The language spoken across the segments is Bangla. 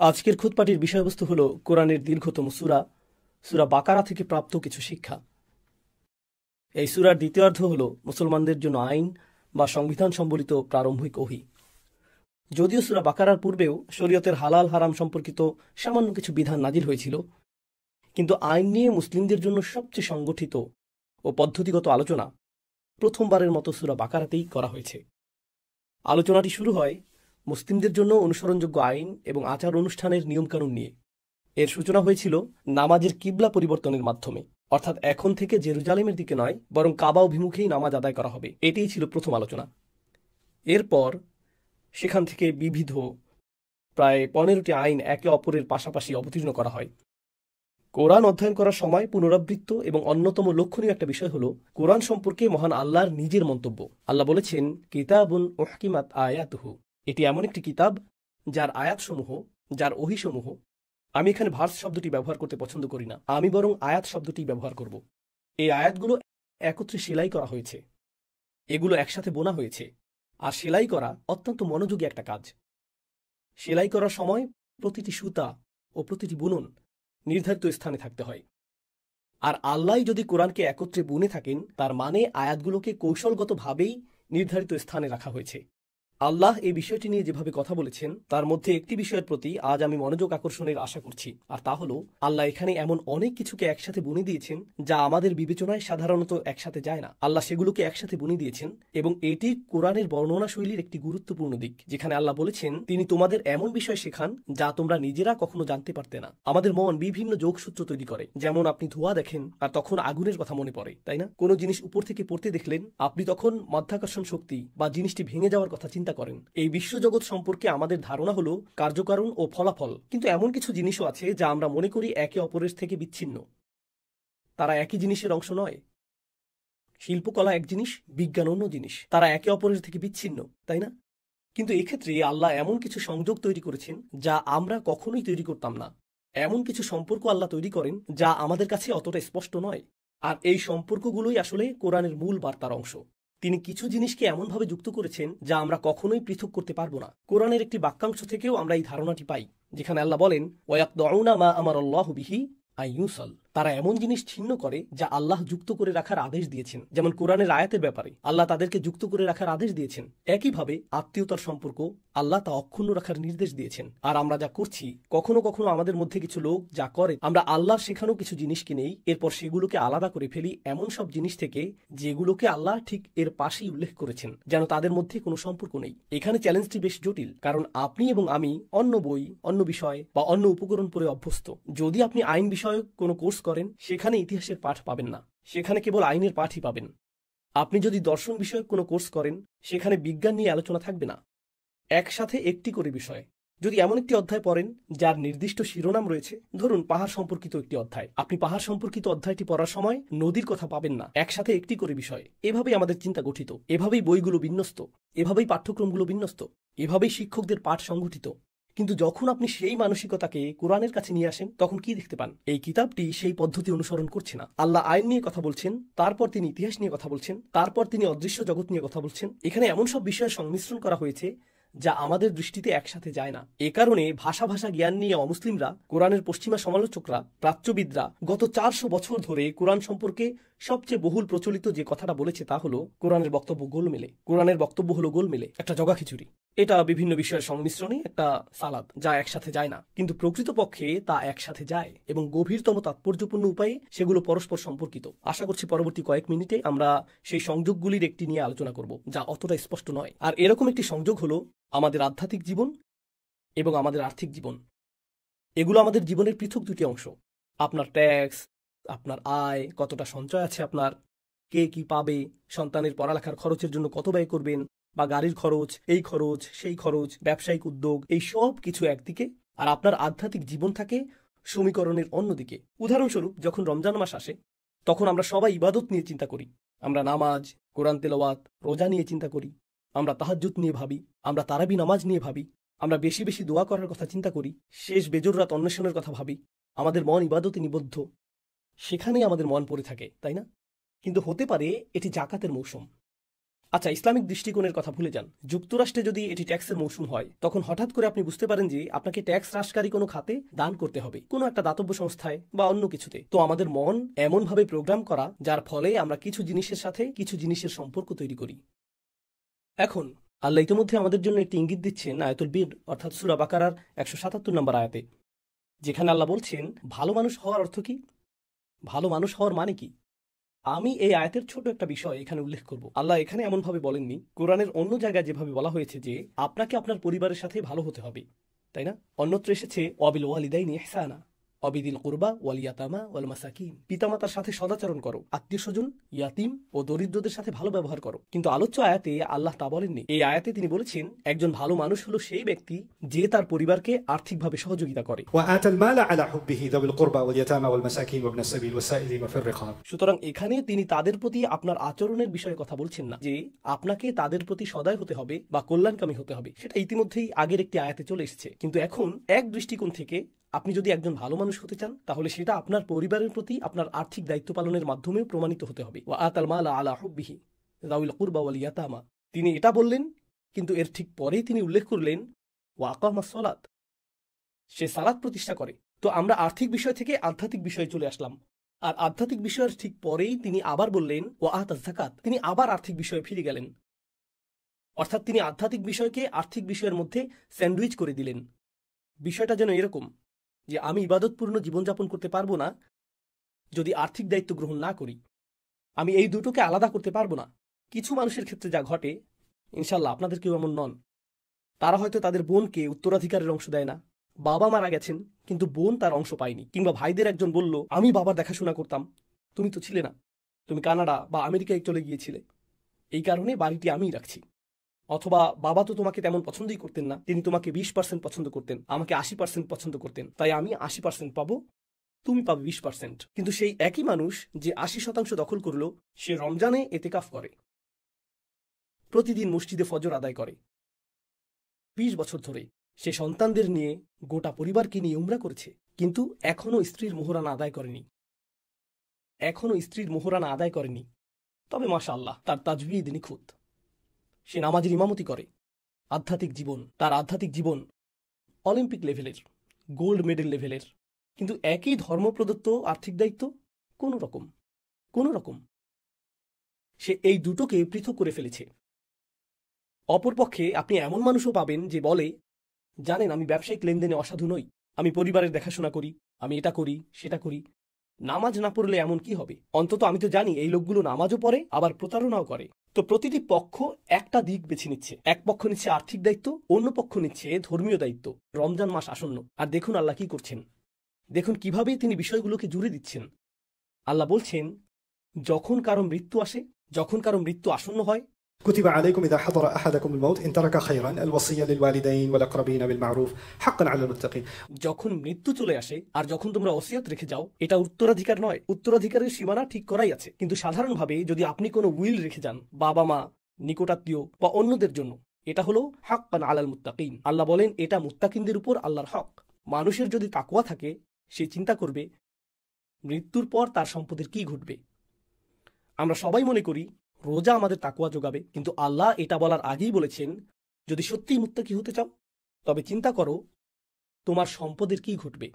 আজকের খুতপাটির বিষয়বস্তু হল কোরআনের দীর্ঘতম সূরা সূরা বাকারা থেকে প্রাপ্ত কিছু শিক্ষা। এই সূরার দ্বিতীয়ার্ধ হল মুসলমানদের জন্য আইন বা সংবিধান সম্বলিত প্রারম্ভিক ওহী। যদিও সূরা বাকারার পূর্বেও শরীয়তের হালাল হারাম সম্পর্কিত সামান্য কিছু বিধান নাজিল হয়েছিল, কিন্তু আইন নিয়ে মুসলিমদের জন্য সবচেয়ে সংগঠিত ও পদ্ধতিগত আলোচনা প্রথমবারের মতো সূরা বাকারাতেই করা হয়েছে। আলোচনাটি শুরু হয় মুসলিমদের জন্য অনুসরণযোগ্য আইন এবং আচার অনুষ্ঠানের নিয়মকানুন নিয়ে। এর সূচনা হয়েছিল নামাজের কিবলা পরিবর্তনের মাধ্যমে, অর্থাৎ এখন থেকে জেরুজালেমের দিকে নয় বরং কাবা অভিমুখেই নামাজ আদায় করা হবে। এটিই ছিল প্রথম আলোচনা। এরপর সেখান থেকে বিবিধ প্রায় 15টি আইন একে অপরের পাশাপাশি অবতীর্ণ করা হয়। কোরআন অধ্যয়ন করার সময় পুনরাবৃত্ত এবং অন্যতম লক্ষণীয় একটা বিষয় হল কোরআন সম্পর্কে মহান আল্লাহর নিজের মন্তব্য। আল্লাহ বলেছেন, কিতাবুন উহকিমাত আয়াতুহু, এটি এমন একটি কিতাব যার আয়াতসমূহ, যার ওহীসমূহ, আমি এখানে ভার্স শব্দটি ব্যবহার করতে পছন্দ করি না, আমি বরং আয়াত শব্দটি ব্যবহার করব। এই আয়াতগুলো একত্রে সেলাই করা হয়েছে, এগুলো একসাথে বোনা হয়েছে। আর সেলাই করা অত্যন্ত মনোযোগী একটা কাজ। সেলাই করার সময় প্রতিটি সুতা ও প্রতিটি বুনন নির্ধারিত স্থানে থাকতে হয়। আর আল্লাহ যদি কোরআনকে একত্রে বুনে থাকেন, তার মানে আয়াতগুলোকে কৌশলগতভাবেই নির্ধারিত স্থানে রাখা হয়েছে। আল্লাহ এই বিষয়টি নিয়ে যেভাবে কথা বলেছেন, তার মধ্যে একটি বিষয়ের প্রতি আজ আমি মনোযোগ আকর্ষণের আশা করছি, আর তা হল আল্লাহ এখানে এমন অনেক কিছুকে একসাথে বুনে দিয়েছেন যা আমাদের বিবেচনায় সাধারণত একসাথে যায় না। আল্লাহ সেগুলোকে একসাথে বুনে দিয়েছেন, এবং এটি কোরআনের বর্ণনা শৈলীর একটি গুরুত্বপূর্ণ দিক, যেখানে আল্লাহ বলেছেন তিনি তোমাদের এমন বিষয় শেখান যা তোমরা নিজেরা কখনো জানতে পারতে না। আমাদের মন বিভিন্ন যোগসূত্র তৈরি করে। যেমন আপনি ধোঁয়া দেখেন আর তখন আগুনের কথা মনে পড়ে, তাই না? কোনো জিনিস উপর থেকে পড়তে দেখলেন, আপনি তখন মাধ্যাকর্ষণ শক্তি বা জিনিসটি ভেঙে যাওয়ার কথা চিন্তা করেন। এই বিশ্বজগৎ সম্পর্কে আমাদের ধারণা হলো কার্যকারণ ও ফলাফল, কিন্তু এমন কিছু জিনিসও আছে যা আমরা মনে করি একে অপরের থেকে বিচ্ছিন্ন। তারা একই জিনিসের অংশ নয়। শিল্পকলা এক জিনিস, বিজ্ঞান অন্য জিনিস। তারা একে অপরের থেকে বিচ্ছিন্ন, তাই না? কিন্তু এক্ষেত্রে আল্লাহ এমন কিছু সংযোগ তৈরি করেছেন যা আমরা কখনোই তৈরি করতাম না। এমন কিছু সম্পর্ক আল্লাহ তৈরি করেন যা আমাদের কাছে অতটা স্পষ্ট নয়। আর এই সম্পর্কগুলোই আসলে কোরআনের মূল বার্তার অংশ। তিনি কিছু জিনিসকে এমনভাবে যুক্ত করেছেন যা আমরা কখনোই পৃথক করতে পারবো না। কোরআনের একটি বাক্যাংশ থেকেও আমরা এই ধারণাটি পাই, যেখানে আল্লাহ বলেন, ওয়ায়াকদাউনা মা আমারাল্লাহু বিহি আইয়ুসাল, তারা এমন জিনিস ছিন্ন করে যা আল্লাহ যুক্ত করে রাখার আদেশ দিয়েছেন। যেমন কোরআনের আয়াতের ব্যাপারে আল্লাহ তাদেরকে যুক্ত করে রাখার আদেশ দিয়েছেন, একইভাবে আত্মীয়তার সম্পর্ক আল্লাহ তা অক্ষুণ্ণ রাখার নির্দেশ দিয়েছেন। আর আমরা যা করছি, কখনো কখনো আমাদের মধ্যে কিছু লোক যা করে, আমরা আল্লাহর শেখানো কিছু জিনিসকে নেই, এরপর সেগুলোকে আলাদা করে ফেলি এমন সব জিনিস থেকে যেগুলোকে আল্লাহ ঠিক এর পাশেই উল্লেখ করেছেন, যেন তাদের মধ্যে কোনো সম্পর্ক নেই। এখানে চ্যালেঞ্জটি বেশ জটিল, কারণ আপনি এবং আমি অন্য বই, অন্য বিষয় বা অন্য উপকরণ পড়ে অভ্যস্ত। যদি আপনি আইন বিষয়ক কোনো কোর্স করেন, সেখানে ইতিহাসের পাঠ পাবেন না, সেখানে কেবল আইনের পাঠই পাবেন। আপনি যদি দর্শন বিষয়ক কোনো কোর্স করেন, সেখানে বিজ্ঞান নিয়ে আলোচনা থাকবে না। একসাথে একটি করে বিষয়। যদি এমন একটি অধ্যায় পড়েন যার নির্দিষ্ট শিরোনাম রয়েছে, ধরুন পাহাড় সম্পর্কিত একটি অধ্যায়, আপনি পাহাড় সম্পর্কিত অধ্যায়টি পড়ার সময় নদীর কথা পাবেন না। একসাথে একটি করে বিষয়। এভাবেই আমাদের চিন্তা গঠিত, এভাবেই বইগুলো বিন্যস্ত, এভাবেই পাঠ্যক্রমগুলো বিন্যস্ত, এভাবেই শিক্ষকদের পাঠ সংগঠিত। কিন্তু যখন আপনি সেই মানসিকতাকে কোরআনের কাছে নিয়ে আসেন, তখন কি দেখতে পান? এই কিতাবটি সেই পদ্ধতি অনুসরণ করছে না। আল্লাহ আইন নিয়ে কথা বলছেন, তারপর তিনি ইতিহাস নিয়ে কথা বলছেন, তারপর তিনি অদৃশ্য জগৎ নিয়ে কথা বলছেন। এখানে এমন সব বিষয়ের সংমিশ্রণ করা হয়েছে যা আমাদের দৃষ্টিতে একসাথে যায় না। এ কারণে ভাষা জ্ঞান নিয়ে অমুসলিমরা, কোরআনের পশ্চিমা সমালোচকরা, প্রাচ্যবিদরা গত 400 বছর ধরে কোরআন সম্পর্কে সবচেয়ে বহুল প্রচলিত যে কথাটা বলেছে তা হলো কোরআনের বক্তব্য গোলমেলে। কোরআনের বক্তব্য হলো গোলমেলে, একটা জগা খিচুড়ি। এটা বিভিন্ন বিষয়ের সংমিশ্রণে একটা সালাদ, যা একসাথে যায় না। কিন্তু প্রকৃতপক্ষে তা একসাথে যায়, এবং গভীরতম তাৎপর্যপূর্ণ উপায়ে সেগুলো পরস্পর সম্পর্কিত। আশা করছি পরবর্তী কয়েক মিনিটে আমরা সেই সংযোগগুলির একটি নিয়ে আলোচনা করব, যা অতটা স্পষ্ট নয়। আর এরকম একটি সংযোগ হলো আমাদের আধ্যাত্মিক জীবন এবং আমাদের আর্থিক জীবন। এগুলো আমাদের জীবনের পৃথক দুটি অংশ। আপনার ট্যাক্স, আপনার আয়, কতটা সঞ্চয় আছে আপনার, কে কি পাবে, সন্তানের পড়ালেখার খরচের জন্য কত ব্যয় করবেন, বা গাড়ির খরচ, এই খরচ, সেই খরচ, ব্যবসায়িক উদ্যোগ, এই সব কিছু একদিকে, আর আপনার আধ্যাত্মিক জীবন থাকে সমীকরণের অন্যদিকে। উদাহরণস্বরূপ, যখন রমজান মাস আসে, তখন আমরা সবাই ইবাদত নিয়ে চিন্তা করি। আমরা নামাজ, কোরআন তেলাওয়াত, রোজা নিয়ে চিন্তা করি। আমরা তাহাজ্জুদ নিয়ে ভাবি, আমরা তারাবি নামাজ নিয়ে ভাবি, আমরা বেশি বেশি দোয়া করার কথা চিন্তা করি, শেষ বেজর রাত অন্বেষণের কথা ভাবি। আমাদের মন ইবাদতে নিবদ্ধ, সেখানেই আমাদের মন পড়ে থাকে, তাই না? কিন্তু হতে পারে এটি জাকাতের মৌসুম, আচ্ছা, ইসলামিক দৃষ্টিকোণের কথা ভুলে যান। যুক্তরাষ্ট্রে যদি এটি ট্যাক্সের মৌসুম হয়, তখন হঠাৎ করে আপনি বুঝতে পারেন যে আপনাকে ট্যাক্স হ্রাসকারী কোনো খাতে দান করতে হবে, কোনো একটা দাতব্য সংস্থায় বা অন্য কিছুতে। তো আমাদের মন এমনভাবে প্রোগ্রাম করা, যার ফলে আমরা কিছু জিনিসের সাথে কিছু জিনিসের সম্পর্ক তৈরি করি। এখন আল্লাহ ইতিমধ্যে আমাদের জন্য একটি ইঙ্গিত দিচ্ছেন আয়াতুল বীর অর্থাৎ সূরা বাকারার 177 নম্বর আয়াতে, যেখানে আল্লাহ বলছেন ভালো মানুষ হওয়ার অর্থ কি, ভালো মানুষ হওয়ার মানে কি। আমি এই আয়াতের ছোট একটা বিষয় এখানে উল্লেখ করব। আল্লাহ এখানে এমনভাবে বলেননি, কোরআনের অন্য জায়গায় যেভাবে বলা হয়েছে যে আপনাকে আপনার পরিবারের সাথে ভালো হতে হবে, তাই না? অন্যত্র এসেছে অবিল ওয়ালিদাইনি ইহসানা, অবিদিল কুরবা ওয়াল ইয়াতামা ওয়াল মাসাকিন, পিতামাতার সাথে সদাচরণ করো, আত্মীয় স্বজন, ইয়াতিম ও দরিদ্রদের সাথে ভালো ব্যবহার করো। কিন্তু আলোচ্য আয়াতে আল্লাহ তা বলেননি। এই আয়াতে তিনি বলেছেন একজন ভালো মানুষ হলো সেই ব্যক্তি যে তার পরিবারকে আর্থিকভাবে সহযোগিতা করে। وآتى المال على حبه ذوي القربى واليتامى والمساكين وابن السبيل والسائلين وفي الرقاب। সুতরাং এখানে তিনি তাদের প্রতি আপনার আচরণের বিষয়ে কথা বলছেন না, যে আপনাকে তাদের প্রতি সদয় হতে হবে বা কল্যাণকামী হতে হবে। সেটা ইতিমধ্যেই আগের একটি আয়াতে চলে এসেছে। কিন্তু এখন এক দৃষ্টিকোণ থেকে আপনি যদি একজন ভালো মানুষ হতে চান, তাহলে সেটা আপনার পরিবারের প্রতি আপনার আর্থিক দায়িত্ব পালনের মাধ্যমেও প্রমাণিত হতে হবে। ওয়া আতাল মালা আলা হুব্বিহি যাউল কুরবা ওয়াল ইয়াতামা, তিনি এটা বললেন, কিন্তু এর ঠিক পরেই তিনি উল্লেখ করলেন ওয়া আকামাস সালাত, সে সালাত প্রতিষ্ঠা করে। তো আমরা আর্থিক বিষয় থেকে আধ্যাত্মিক বিষয়ে চলে আসলাম, আর আধ্যাত্মিক বিষয়ের ঠিক পরেই তিনি আবার বললেন ওয়া আতাজ যাকাত, তিনি আবার আর্থিক বিষয়ে ফিরে গেলেন। অর্থাৎ তিনি আধ্যাত্মিক বিষয়কে আর্থিক বিষয়ের মধ্যে স্যান্ডউইচ করে দিলেন। বিষয়টা যেন এরকম যে আমি ইবাদতপূর্ণ জীবনযাপন করতে পারবো না যদি আর্থিক দায়িত্ব গ্রহণ না করি। আমি এই দুটোকে আলাদা করতে পারবো না। কিছু মানুষের ক্ষেত্রে যা ঘটে, ইনশাল্লাহ আপনাদের কেউ এমন নন, তারা হয়তো তাদের বোনকে উত্তরাধিকারের অংশ দেয় না। বাবা মারা গেছেন কিন্তু বোন তার অংশ পায়নি, কিংবা ভাইদের একজন বলল আমি বাবার দেখাশোনা করতাম, তুমি তো ছিলে না, তুমি কানাডা বা আমেরিকায় চলে গিয়েছিলে, এই কারণে বাড়িটি আমিই রাখছি। অথবা বাবা তো তোমাকে তেমন পছন্দই করতেন না, তিনি তোমাকে 20% পছন্দ করতেন, আমাকে 80% পছন্দ করতেন, তাই আমি 80% পাবো, তুমি পাবে 20%। কিন্তু সেই একই মানুষ যে 80% দখল করলো, সে রমজানে এতেকাফ করে, প্রতিদিন মসজিদে ফজর আদায় করে, 20 বছর ধরে সে সন্তানদের নিয়ে গোটা পরিবারকে নিয়ে উমরা করেছে, কিন্তু এখনো স্ত্রীর মোহরানা আদায় করেনি, তবে মাশাআল্লাহ তার তাজবিদ নিখুঁত, সে নামাজের ইমামতি করে। তার আধ্যাত্মিক জীবন অলিম্পিক লেভেলের, গোল্ড মেডেল লেভেলের, কিন্তু একই ধর্ম প্রদত্ত আর্থিক দায়িত্ব কোন রকম সে এই দুটোকে পৃথক করে ফেলেছে। অপরপক্ষে আপনি এমন মানুষও পাবেন যে বলে, জানেন আমি ব্যবসায়িক লেনদেনে অসাধু নই, আমি পরিবারের দেখাশোনা করি, আমি এটা করি সেটা করি, নামাজ না পড়লে এমন কি হবে, অন্তত আমি তো জানি এই লোকগুলো নামাজও পড়ে আবার প্রতারণাও করে। তো প্রতিটি পক্ষ একটা দিক বেছে নিচ্ছে, এক পক্ষ নিচ্ছে আর্থিক দায়িত্ব, অন্য পক্ষ নিচ্ছে ধর্মীয় দায়িত্ব। রমজান মাস আসন্ন, আর দেখুন আল্লাহ কি করছেন, দেখুন কিভাবে তিনি বিষয়গুলোকে জুড়ে দিচ্ছেন। আল্লাহ বলছেন যখন কারো মৃত্যু আসে, যখন কারো মৃত্যু আসন্ন হয়, كتب عليكم إذا حضر أحدكم الموت إن ترك خيرا الوصية للوالدين والأقربين بالمعروف حقا على المتقين। যখন মৃত্যু চলে আসে আর যখন তোমরা ওসিয়ত রেখে যাও, এটা উত্তরাধিকার নয়, উত্তরাধিকারের সীমানা ঠিক করাই আছে। কিন্তু সাধারণভাবে যদি আপনি কোনো উইল রেখে যান বাবা মা, নিকটাত্মীয় বা অন্যদের জন্য, এটা হলো হাক্কান আলাল মুত্তাকিন। আল্লাহ বলেন এটা মুত্তাকিনদের উপর আল্লাহর হক। মানুষের যদি তাকওয়া থাকে, সে চিন্তা করবে মৃত্যুর পর তার সম্পদের কি ঘটবে। আমরা সবাই মনে করি রোজা আমাদের তাকওয়া যোগাবে, কিন্তু আল্লাহ এটা বলার আগেই বলেছেন যদি সত্যিই মুত্তাকি হতে চাও তবে চিন্তা করো তোমার সম্পদের কি ঘটবে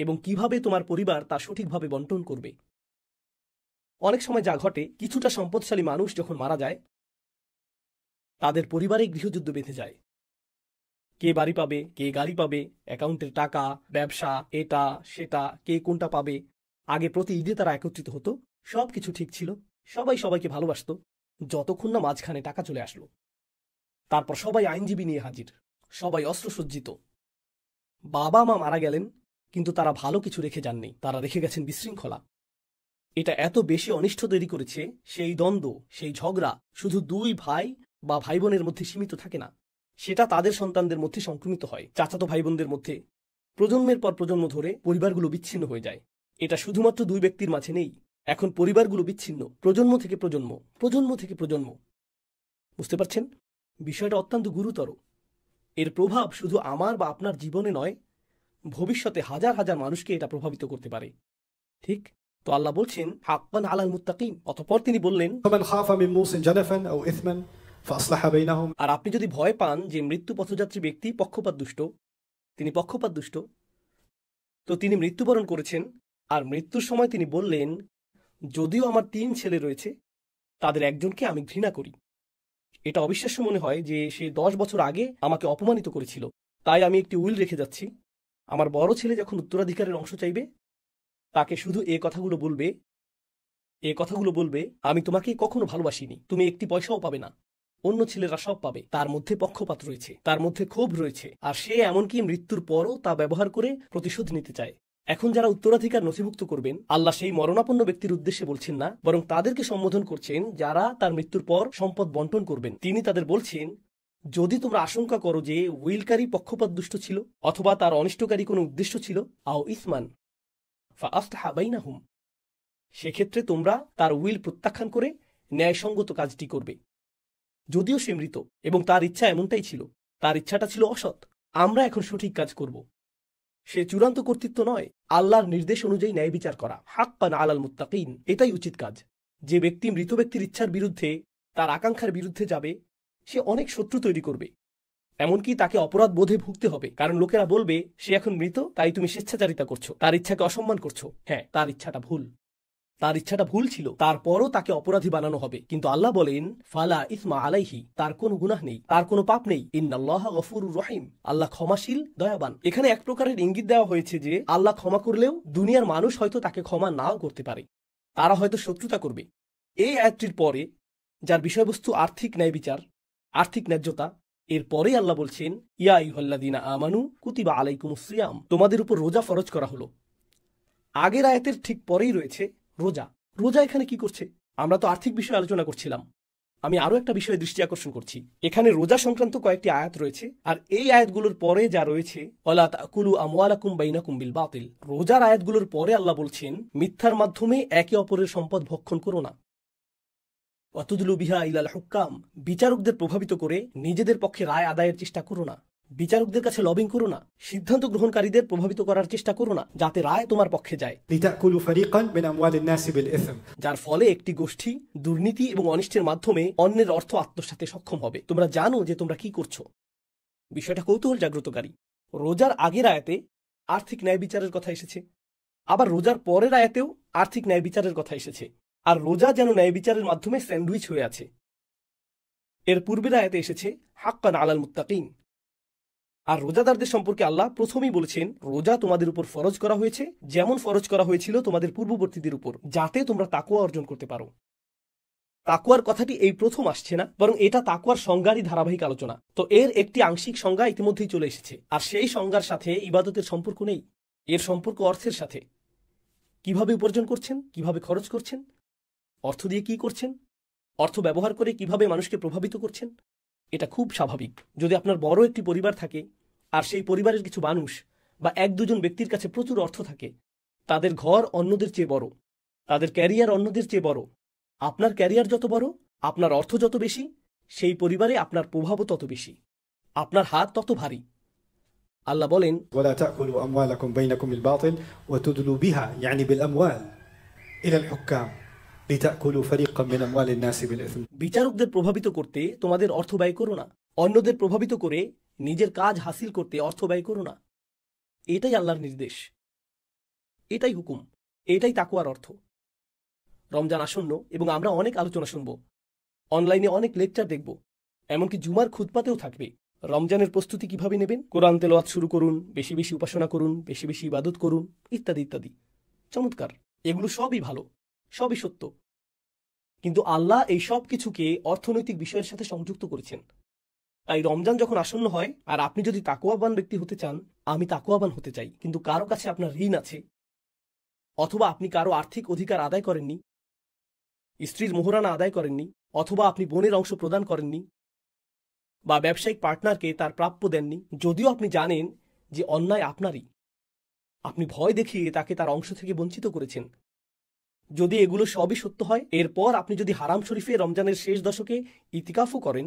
এবং কিভাবে তোমার পরিবার তা সঠিকভাবে বন্টন করবে। অনেক সময় যা ঘটে, কিছুটা সম্পদশালী মানুষ যখন মারা যায়, তাদের পরিবারে গৃহযুদ্ধ বেঁধে যায়। কে বাড়ি পাবে, কে গাড়ি পাবে, অ্যাকাউন্টের টাকা, ব্যবসা, এটা সেটা, কে কোনটা পাবে। আগে প্রতি ঈদে তারা একত্রিত হতো, সবকিছু ঠিক ছিল, সবাই সবাইকে ভালোবাসত, যতক্ষণ না মাঝখানে টাকা চলে আসলো। তারপর সবাই আইনজীবী নিয়ে হাজির, সবাই অস্ত্রসজ্জিত। বাবা মা মারা গেলেন, কিন্তু তারা ভালো কিছু রেখে যাননি, তারা রেখে গেছেন বিশৃঙ্খলা। এটা এত বেশি অনিষ্ট তৈরি করেছে, সেই দ্বন্দ্ব, সেই ঝগড়া শুধু দুই ভাই বা ভাই বোনের মধ্যে সীমিত থাকে না, সেটা তাদের সন্তানদের মধ্যে সংক্রমিত হয়, চাচাতো ভাই বোনদের মধ্যে। প্রজন্মের পর প্রজন্ম ধরে পরিবারগুলো বিচ্ছিন্ন হয়ে যায়। এটা শুধুমাত্র দুই ব্যক্তির মাঝে নেই, এখন পরিবারগুলো বিচ্ছিন্ন প্রজন্ম থেকে প্রজন্ম, প্রজন্ম থেকে প্রজন্ম। বুঝতে পারছেন, বিষয়টা অত্যন্ত গুরুতর। এর প্রভাব শুধু আমার বা আপনার জীবনে নয়, ভবিষ্যতে হাজার হাজার মানুষকে এটা প্রভাবিত করতে পারে। ঠিক তো আল্লাহ বলছেন হাক্কান আলাল মুত্তাকিন। অতঃপর তিনি বললেন, فمن خاف من موص جنفا أو إثما فأصلح بينهم আর আপনি যদি ভয় পান যে মৃত্যু পথযাত্রী ব্যক্তি পক্ষপাতদুষ্ট, তিনি পক্ষপাতদুষ্ট, তো তিনি মৃত্যুবরণ করেছেন, আর মৃত্যুর সময় তিনি বললেন, যদিও আমার 3 ছেলে রয়েছে, তাদের একজনকে আমি ঘৃণা করি। এটা অবিশ্বাস্য মনে হয় যে সে 10 বছর আগে আমাকে অপমানিত করেছিল, তাই আমি একটি উইল রেখে যাচ্ছি। আমার বড় ছেলে যখন উত্তরাধিকারের অংশ চাইবে, তাকে শুধু এ কথাগুলো বলবে, আমি তোমাকে কখনো ভালোবাসিনি, তুমি একটি পয়সাও পাবে না, অন্য ছেলেরা সব পাবে। তার মধ্যে পক্ষপাত রয়েছে, তার মধ্যে ক্ষোভ রয়েছে, আর সে এমনকি মৃত্যুর পরও তা ব্যবহার করে প্রতিশোধ নিতে চায়। এখন যারা উত্তরাধিকার নথিভুক্ত করবেন, আল্লাহ সেই মরণাপন্ন ব্যক্তির উদ্দেশ্যে বলছেন না, বরং তাদেরকে সম্বোধন করছেন যারা তার মৃত্যুর পর সম্পদ বন্টন করবেন। তিনি তাদের বলছেন, যদি তোমরা আশঙ্কা করো যে উইলকারী পক্ষপাতদুষ্ট ছিল অথবা তার অনিষ্টকারী কোনো উদ্দেশ্য ছিল, আও ইসমান ফাআসলাহা বাইনাহুম, সেক্ষেত্রে তোমরা তার উইল প্রত্যাখ্যান করে ন্যায়সঙ্গত কাজটি করবে। যদিও সে মৃত এবং তার ইচ্ছা এমনটাই ছিল, তার ইচ্ছাটা ছিল অসৎ, আমরা এখন সঠিক কাজ করব। সে চূড়ান্ত কর্তৃত্ব নয়, আল্লাহর নির্দেশ অনুযায়ী ন্যায় বিচার করা, হাক্কান আলাল মুত্তাকিন, এটাই উচিত কাজ। যে ব্যক্তি মৃত ব্যক্তির ইচ্ছার বিরুদ্ধে, তার আকাঙ্ক্ষার বিরুদ্ধে যাবে, সে অনেক শত্রু তৈরি করবে, এমনকি তাকে অপরাধ বোধে ভুগতে হবে, কারণ লোকেরা বলবে সে এখন মৃত, তাই তুমি স্বেচ্ছাচারিতা করছো, তার ইচ্ছাকে অসম্মান করছো। হ্যাঁ, তার ইচ্ছাটা ভুল ছিল, তারপরও তাকে অপরাধী বানানো হবে। কিন্তু আল্লাহ বলেন, ফালা ইসমা আলাইহি, তার কোনো গুনাহ নেই, তার কোনো পাপ নেই। ইন্নাল্লাহা গফুরুর রহিম, আল্লাহ ক্ষমাশীল, দয়াবান। এখানে এক প্রকারের ইঙ্গিত দেওয়া হয়েছে যে আল্লাহ ক্ষমা করলেও দুনিয়ার মানুষ হয়তো তাকে ক্ষমা নাও করতে পারে, তারা হয়তো শত্রুতা করবে। এই আয়াতটির পরে, যার বিষয়বস্তু আর্থিক ন্যায় বিচার, আর্থিক ন্যায্যতা, এরপরে আল্লাহ বলছেন, ইয়া আইয়ুহাল্লাযীনা আমানু কুতিবা আলাইকুমুস সিয়াম, তোমাদের উপর রোজা ফরজ করা হলো। আগের আয়াতের ঠিক পরেই রয়েছে রোজা এখানে কি করছে? আমরা তো আর্থিক বিষয়ে আলোচনা করছিলাম। আমি আরো একটা বিষয়ে দৃষ্টি আকর্ষণ করছি। এখানে রোজা সংক্রান্ত কয়েকটি আয়াত রয়েছে, আর এই আয়াতগুলোর পরে যা রয়েছে, ওয়ালা তাকুলু আমওয়ালাকুম বাইনাকুম বিল বাতিল, রোজার আয়াতগুলোর পরে আল্লাহ বলছেন, মিথ্যার মাধ্যমে একে অপরের সম্পদ ভক্ষণ করো না। ওয়াতুদলু বিহা ইলাল হুক্কাম, বিচারকদের প্রভাবিত করে নিজেদের পক্ষে রায় আদায়ের চেষ্টা করো না, বিচারকদের কাছে লবিং করো না, সিদ্ধান্ত গ্রহণকারীদের প্রভাবিত করার চেষ্টা করো না যাতে রায় তোমার পক্ষে যায়। لتأكلوا فريقا من أموال الناس بالإثم, যার ফলে একটি গোষ্ঠী দুর্নীতি এবং অনিষ্টের মাধ্যমে অন্যের অর্থ আত্মসাতে সক্ষম হবে। তোমরা জানো যে তোমরা কি করছো। বিষয়টা কৌতূহল জাগ্রতকারী। রোজার আগের আয়াতে আর্থিক ন্যায় বিচারের কথা এসেছে, আবার রোজার পরের আয়াতেও আর্থিক ন্যায় বিচারের কথা এসেছে, আর রোজা যেন ন্যায় বিচারের মাধ্যমে স্যান্ডউইচ হয়ে আছে। এর পূর্বের আয়াতে এসেছে হাক্কান আলাল মুত্তাকিন। আর রোজাদারদের সম্পর্কে আল্লাহ প্রথমেই বলেছেন, রোজা তোমাদের উপর ফরজ করা হয়েছে যেমন ফরজ করা হয়েছিল তোমাদের পূর্ববর্তীদের উপর, যাতে তোমরা তাকওয়া অর্জন করতে পারো। তাকওয়ার কথাটি এই প্রথম আসছে না, বরং এটা তাকওয়ার সংজ্ঞারই ধারাবাহিক আলোচনা। তো এর একটি আংশিক সংজ্ঞা ইতিমধ্যেই চলে এসেছে, আর সেই সংজ্ঞার সাথে ইবাদতের সম্পর্ক নেই। এর সম্পর্ক অর্থের সাথে। কিভাবে উপার্জন করছেন, কিভাবে খরচ করছেন, অর্থ দিয়ে কি করছেন, অর্থ ব্যবহার করে কিভাবে মানুষকে প্রভাবিত করছেন, এটা খুব স্বাভাবিক। যদি আপনার বড় একটি পরিবার থাকে, আর সেই পরিবারের কিছু মানুষ বা 1-2 ব্যক্তির কাছে প্রচুর অর্থ থাকে, তাদের ঘর অন্যদের চেয়ে বড়, তাদের ক্যারিয়ার অন্যদের চেয়ে বড়, আপনার ক্যারিয়ার যত বড়, আপনার অর্থ যত বেশি, সেই পরিবারে আপনার প্রভাবও তত বেশি, আপনার হাত তত ভারী। আল্লাহ বলেন, ولا تأكلوا أموالكم بينكم بالباطل وتدلوا بها يعني بالأموال إلى الحكام لتأكلوا فريقا من أموال الناس بالإثم, বিচারকদের প্রভাবিত করতে তোমাদের অর্থ ব্যয় করো না, অন্যদের প্রভাবিত করে নিজের কাজ হাসিল করতে অর্থ ব্যয় করো না। এটাই আল্লাহর নির্দেশ, এটাই হুকুম, এটাই তাকওয়ার অর্থ। রমজান আসন্ন এবং আমরা অনেক আলোচনা শুনব, অনলাইনে অনেক লেকচার দেখব, এমনকি জুমার খুতবাতেও থাকবে। রমজানের প্রস্তুতি কিভাবে নেবেন, কোরআন তেলাওয়াত শুরু করুন, বেশি বেশি উপাসনা করুন, বেশি বেশি ইবাদত করুন, ইত্যাদি ইত্যাদি। চমৎকার, এগুলো সবই ভালো, সবই সত্য। কিন্তু আল্লাহ এই সব কিছুকে অর্থনৈতিক বিষয়ের সাথে সংযুক্ত করেছেন। তাই রমজান যখন আসন্ন হয়, আর আপনি যদি তাকওয়াবান ব্যক্তি হতে চান, আমি তাকওয়াবান হতে চাই, কিন্তু কারো কাছে আপনার ঋণ আছে, অথবা আপনি কারো আর্থিক অধিকার আদায় করেননি, স্ত্রীর মোহরানা আদায় করেননি, অথবা আপনি বোনের অংশ প্রদান করেননি, বা ব্যবসায়িক পার্টনারকে তার প্রাপ্য দেননি, যদিও আপনি জানেন যে অন্যায় আপনারই, আপনি ভয় দেখিয়ে তাকে তার অংশ থেকে বঞ্চিত করেছেন। যদি এগুলো সবই সত্য হয়, এরপর আপনি যদি হারাম শরীফে রমজানের শেষ দশকে ইতিকাফও করেন,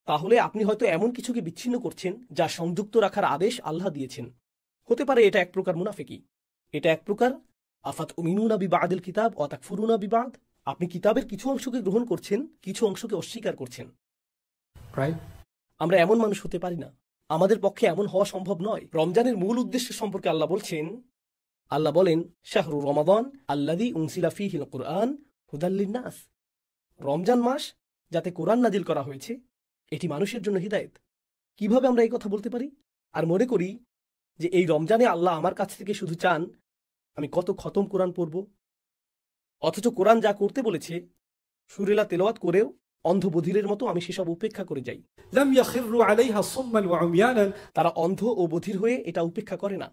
তাহলে আপনি হয়তো এমন কিছুকে বিচ্ছিন্ন করছেন যা সংযুক্ত রাখার আদেশ আল্লাহ দিয়েছেন। হতে পারে এটা এক প্রকার মুনাফিকি, এটা এক প্রকার আফাতুমিনুনা বিবাদিল কিতাব ওয়া তাকফুরুনা বিবাদ, আপনি কিতাবের কিছু অংশকে গ্রহণ করছেন, কিছু অংশকে অস্বীকার করছেন। Right? আমরা এমন মানুষ হতে পারি না, আমাদের পক্ষে এমন হওয়া সম্ভব নয়। রমজানের মূল উদ্দেশ্য সম্পর্কে আল্লাহ বলেন শাহরু রমাদান আল্লাযী উনজিলা ফীহিল কুরআন হুদাল লিন-নাস, রমজান মাস যাতে কোরআন নাজিল করা হয়েছে এটি মানুষের জন্য হিদায়াত। কিভাবে আমরা এই কথা বলতে পারি আর মনে করি যে এই রমজানে আল্লাহ আমার কাছ থেকে শুধু চান আমি কত খতম কোরআন পড়ব, অথচ কোরআন যা করতে বলেছে সুরেলা তেলাওয়াত করেও অন্ধ বধিরের মতো আমি সেসব উপেক্ষা করে যাই। لم يخروا عليها صما وعميانا. তারা অন্ধ ও বধির হয়ে এটা উপেক্ষা করে না।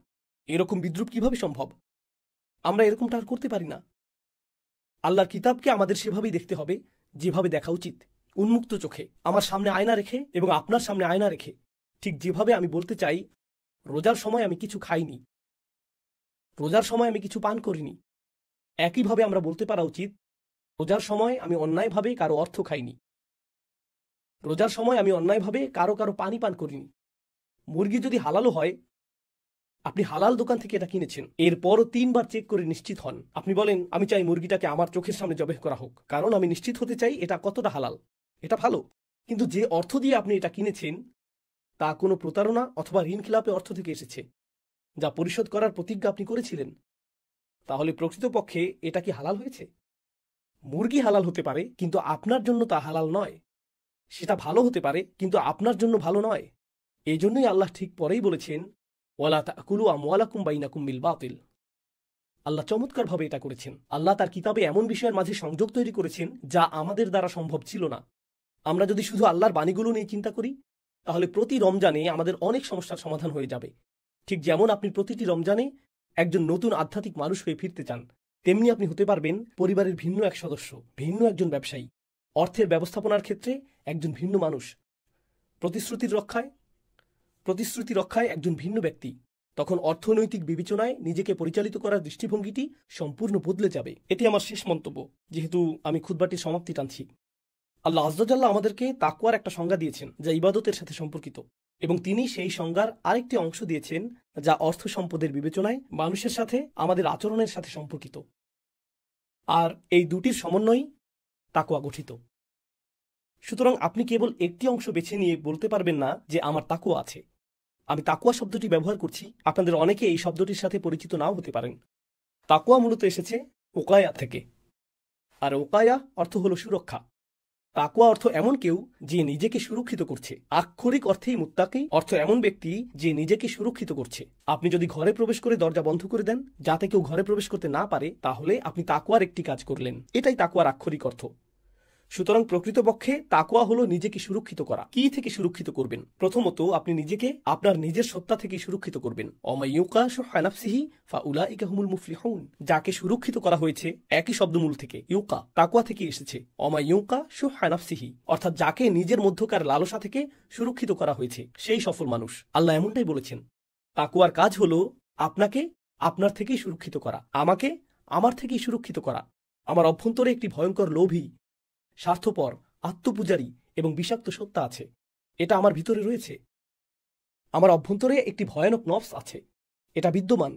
এরকম বিদ্রুপ কিভাবে সম্ভব? আমরা এরকমটা আর করতে পারি না। আল্লাহর কিতাবকে আমাদের সেভাবেই দেখতে হবে যেভাবে দেখা উচিত, উন্মুক্ত চোখে, আমার সামনে আয়না রেখে এবং আপনার সামনে আয়না রেখে। ঠিক যেভাবে আমি বলতে চাই রোজার সময় আমি কিছু খাইনি, রোজার সময় আমি কিছু পান করিনি, একইভাবে আমরা বলতে পারা উচিত রোজার সময় আমি অন্যায়ভাবে কারো অর্থ খাইনি, রোজার সময় আমি অন্যায়ভাবে কারো পানি পান করিনি। মুরগি যদি হালালও হয়, আপনি হালাল দোকান থেকে এটা কিনেছেন, এরপরও 3 বার চেক করে নিশ্চিত হন। আপনি বলেন আমি চাই মুরগিটাকে আমার চোখের সামনে জবাই করা হোক, কারণ আমি নিশ্চিত হতে চাই এটা কতটা হালাল। এটা ভালো, কিন্তু যে অর্থ দিয়ে আপনি এটা কিনেছেন তা কোনো প্রতারণা অথবা ঋণ খিলাপে অর্থ থেকে এসেছে, যা পরিশোধ করার প্রতিজ্ঞা আপনি করেছিলেন। তাহলে প্রকৃতপক্ষে এটা কি হালাল হয়েছে? মুরগি হালাল হতে পারে, কিন্তু আপনার জন্য তা হালাল নয়। সেটা ভালো হতে পারে, কিন্তু আপনার জন্য ভালো নয়। এই জন্যই আল্লাহ ঠিক পরেই বলেছেন ওয়ালা তাকুলু আমওয়ালাকুম বাইনাকুম বিল বাতিল। আল্লাহ চমৎকারভাবে এটা করেছেন। আল্লাহ তার কিতাবে এমন বিষয়ের মাঝে সংযোগ তৈরি করেছেন যা আমাদের দ্বারা সম্ভব ছিল না। আমরা যদি শুধু আল্লাহর বাণীগুলো নিয়ে চিন্তা করি তাহলে প্রতি রমজানে আমাদের অনেক সমস্যার সমাধান হয়ে যাবে। ঠিক যেমন আপনি প্রতিটি রমজানে একজন নতুন আধ্যাত্মিক মানুষ হয়ে ফিরতে চান, তেমনি আপনি হতে পারবেন পরিবারের ভিন্ন এক সদস্য, ভিন্ন একজন ব্যবসায়ী, অর্থের ব্যবস্থাপনার ক্ষেত্রে একজন ভিন্ন মানুষ, প্রতিশ্রুতি রক্ষায় একজন ভিন্ন ব্যক্তি। তখন অর্থনৈতিক বিবেচনায় নিজেকে পরিচালিত করার দৃষ্টিভঙ্গিটি সম্পূর্ণ বদলে যাবে। এটি আমার শেষ মন্তব্য, যেহেতু আমি খুতবাটির সমাপ্তি টানছি। আল্লাহ আযজা ওয়া জাল্লা আমাদেরকে তাকওয়ার একটা সংজ্ঞা দিয়েছেন যা ইবাদতের সাথে সম্পর্কিত, এবং তিনি সেই সংজ্ঞার আরেকটি অংশ দিয়েছেন যা অর্থ সম্পদের বিবেচনায় মানুষের সাথে আমাদের আচরণের সাথে সম্পর্কিত। আর এই দুটির সমন্বয়ই তাকওয়া গঠিত। সুতরাং আপনি কেবল একটি অংশ বেছে নিয়ে বলতে পারবেন না যে আমার তাকওয়া আছে। আমি তাকওয়া শব্দটি ব্যবহার করছি, আপনাদের অনেকে এই শব্দটির সাথে পরিচিত নাও হতে পারেন। তাকওয়া মূলত এসেছে ওকায়া থেকে, আর ওকায়া অর্থ হলো সুরক্ষা। তাকওয়া অর্থ এমন কেউ যে নিজেকে সুরক্ষিত করছে। আক্ষরিক অর্থেই মুত্তাকি অর্থ এমন ব্যক্তি যে নিজেকে সুরক্ষিত করছে। আপনি যদি ঘরে প্রবেশ করে দরজা বন্ধ করে দেন যাতে কেউ ঘরে প্রবেশ করতে না পারে, তাহলে আপনি তাকওয়ার একটি কাজ করলেন। এটাই তাকওয়ার আক্ষরিক অর্থ। সুতরাং প্রকৃতপক্ষে তাকওয়া হলো নিজেকে সুরক্ষিত করা। কি থেকে সুরক্ষিত করবেন? প্রথমত আপনি নিজেকে আপনার নিজের সত্তা থেকে সুরক্ষিত করবেন। ওমাইয়ুকা শুহা নাফসিহি ফাউলাইকা হুমুল মুফলিহুন। যাকে সুরক্ষিত করা হয়েছে একই শব্দমূল থেকে, ইউকা, তাকওয়া থেকে এসেছে। ওমাইয়ুকা শুহা নাফসিহি, অর্থাৎ যাকে নিজের মধ্যকার লালসা থেকে সুরক্ষিত করা হয়েছে সেই সফল মানুষ। আল্লাহ এমনটাই বলেছেন। তাকওয়ার কাজ হলো আপনাকে আপনার থেকেই সুরক্ষিত করা, আমাকে আমার থেকেই সুরক্ষিত করা। আমার অভ্যন্তরে একটি ভয়ঙ্কর লোভী, স্বার্থপর, আত্মপূজারী এবং বিষাক্ত সত্তা আছে। এটা আমার ভিতরে রয়েছে। আমার অভ্যন্তরে একটি ভয়ানক নফস আছে, এটা বিদ্যমান,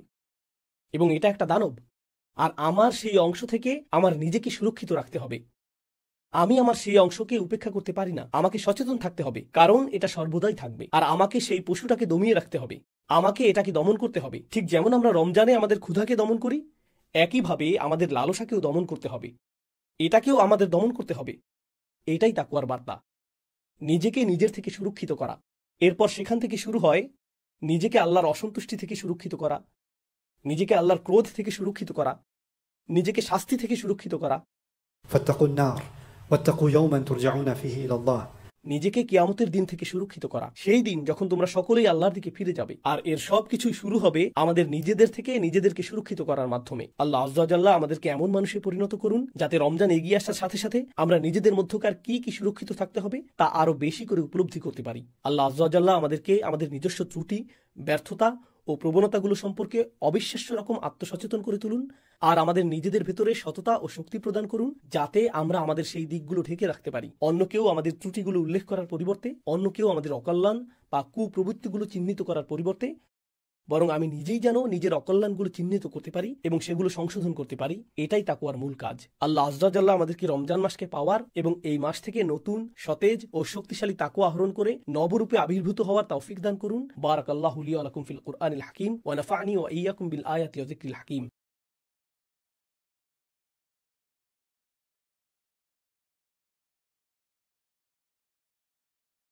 এবং এটা একটা দানব। আর আমার সেই অংশ থেকে আমার নিজেকে সুরক্ষিত রাখতে হবে। আমি আমার সেই অংশকে উপেক্ষা করতে পারি না। আমাকে সচেতন থাকতে হবে, কারণ এটা সর্বদাই থাকবে। আর আমাকে সেই পশুটাকে দমিয়ে রাখতে হবে, আমাকে এটাকে দমন করতে হবে। ঠিক যেমন আমরা রমজানে আমাদের ক্ষুধাকে দমন করি, একইভাবে আমাদের লালসাকেও দমন করতে হবে। এটাকেও আমাদের দমন করতে হবে। এটাই তাকওয়ার বার্তা, নিজেকে নিজের থেকে সুরক্ষিত করা। এরপর সেখান থেকে শুরু হয় নিজেকে আল্লাহর অসন্তুষ্টি থেকে সুরক্ষিত করা, নিজেকে আল্লাহর ক্রোধ থেকে সুরক্ষিত করা, নিজেকে শাস্তি থেকে সুরক্ষিত করা। فاتقوا النار واتقوا يوما ترجعون فيه إلى الله. নিজেকে কিয়ামতের দিন থেকে সুরক্ষিত করা, সেই দিন যখন তোমরা সকলেই আল্লাহর দিকে ফিরে যাবে। আর এর সবকিছুই শুরু হবে আমাদের নিজেদের থেকে নিজেদেরকে সুরক্ষিত করার মাধ্যমে। আল্লাহ আযজা ওয়া জাল্লা আমাদেরকে এমন মানুষে পরিণত করুন যাতে রমজান এগিয়ে আসার সাথে সাথে আমরা নিজেদের মধ্যকার কি কি সুরক্ষিত থাকতে হবে তা আরো বেশি করে উপলব্ধি করতে পারি। আল্লাহ আযজা ওয়া জাল্লা আমাদেরকে আমাদের নিজস্ব ত্রুটি, ব্যর্থতা ও প্রবণতাগুলো সম্পর্কে অবিশ্বাস্য রকম আত্মসচেতন করে তুলুন, আর আমাদের নিজেদের ভেতরে সততা ও শক্তি প্রদান করুন যাতে আমরা আমাদের সেই দিকগুলো ঢেকে রাখতে পারি। অন্য কেউ আমাদের ত্রুটিগুলো উল্লেখ করার পরিবর্তে, অন্য কেউ আমাদের অকল্যাণ বা কুপ্রবৃত্তিগুলো চিহ্নিত করার পরিবর্তে বরং আমি নিজেই যেন নিজের অকল্যাণগুলো চিহ্নিত করতে পারি এবং সেগুলো সংশোধন করতে পারি। এটাই তাকওয়ার মূল কাজ। আল্লাহ আযজা ওয়াজাল্লাহ আমাদেরকে রমজান মাসকে পাওয়ার এবং এই মাস থেকে নতুন, সতেজ ও শক্তিশালী তাকওয়া আহরণ করে নবরূপে আবির্ভূত হওয়ার তৌফিক দান করুন। বারাকাল্লাহু লি ওয়া লাকুম ফিল কুরআনিল হাকিম ওয়া নাফা'নি ওয়া ইয়্যাকুম বিল আয়াতি ওয়া যিকরিল হাকিম।